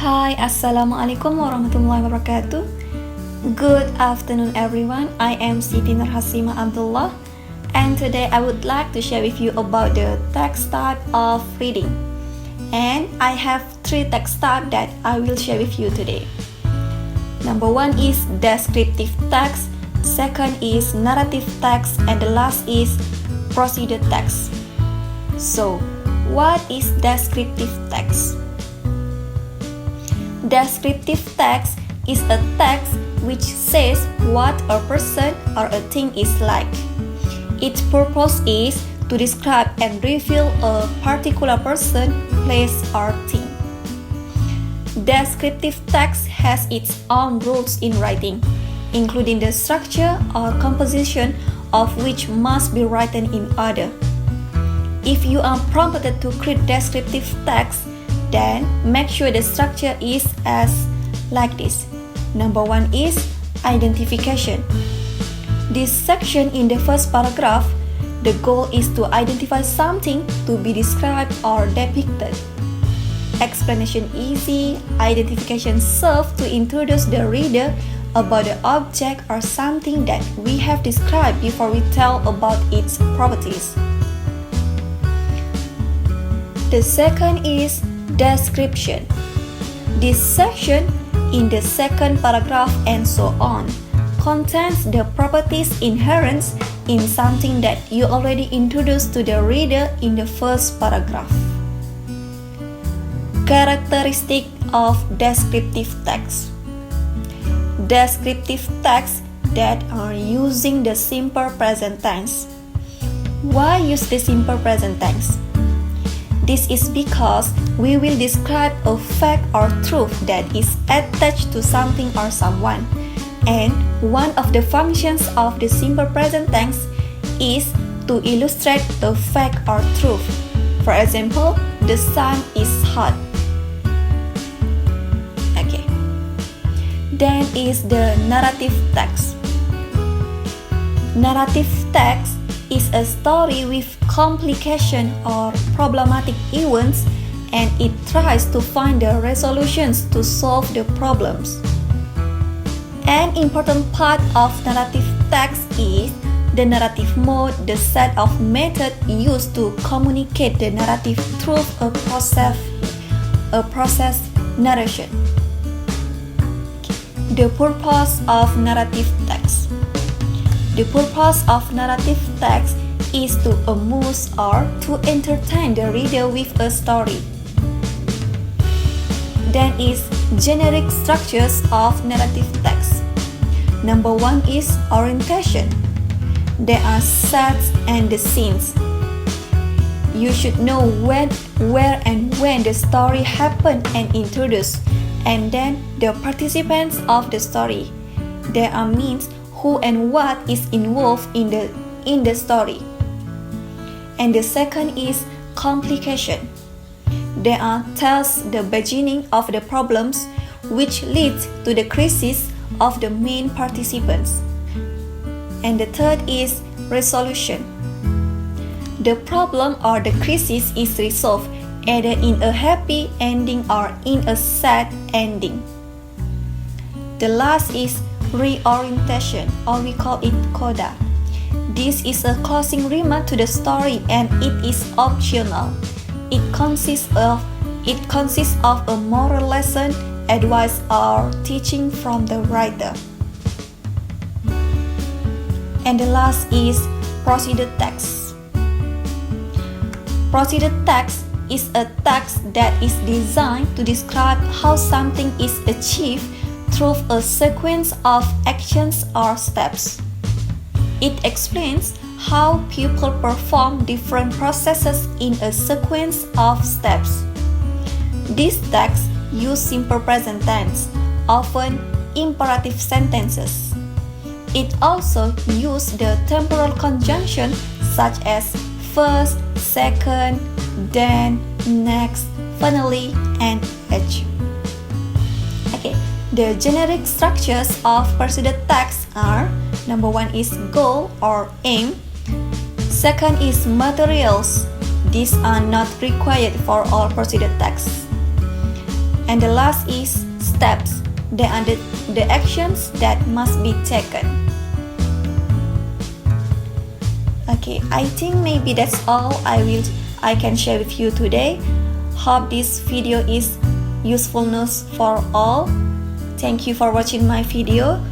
Hi, Assalamualaikum warahmatullahi wabarakatuh. Good afternoon everyone, I am Sitinorhaseemah Abdulloh, and today I would like to share with you about the text type of reading. And I have 3 text types that I will share with you today. Number 1 is descriptive text, second is narrative text, and the last is procedure text. So, what is descriptive text? Descriptive text is a text which says what a person or a thing is like. Its purpose is to describe and reveal a particular person, place, or thing. Descriptive text has its own rules in writing, including the structure or composition of which must be written in order. If you are prompted to create descriptive text, then make sure the structure is as like this. Number 1 is identification. This section in the first paragraph, the goal is to identify something to be described or depicted. Explanation easy, identification serves to introduce the reader about the object or something that we have described before we tell about its properties. The second is description. This section in the second paragraph and so on contains the properties inherent in something that you already introduced to the reader in the first paragraph. Characteristic of descriptive text. Descriptive text that are using the simple present tense. Why use the simple present tense? This is because we will describe a fact or truth that is attached to something or someone, and one of the functions of the simple present tense is to illustrate a fact or truth. For example, the sun is hot. Okay. Then is the narrative text. Narrative text is a story with complication or problematic events, and it tries to find the resolutions to solve the problems. An important part of narrative text is the narrative mode, the set of methods used to communicate the narrative through a process narration. The purpose of narrative text. The purpose of narrative text is to amuse or to entertain the reader with a story. Then is generic structures of narrative text. Number 1 is orientation. There are sets and the scenes. You should know when, where, and when the story happened and introduced, and then the participants of the story. There are means who and what is involved in the story. And the second is complication. There are tells the beginning of the problems which leads to the crisis of the main participants. And the third is resolution. The problem or the crisis is resolved either in a happy ending or in a sad ending. The last is reorientation, or we call it coda. This is a closing remark to the story and it is optional. It consists of a moral lesson, advice, or teaching from the writer. And the last is procedure text. Procedure text is a text that is designed to describe how something is achieved through a sequence of actions or steps. It explains how people perform different processes in a sequence of steps. These texts use simple present tense, often imperative sentences. It also uses the temporal conjunction such as first, second, then, next, finally, and edge. Okay. The generic structures of procedure text are: number 1 is goal or aim, second is materials. These are not required for all procedure texts. And the last is steps. They are the actions that must be taken. Okay, I think maybe that's all I can share with you today. Hope this video is usefulness for all. Thank you for watching my video.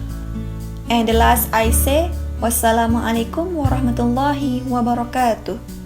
And the last I say, wassalamualaikum warahmatullahi wabarakatuh.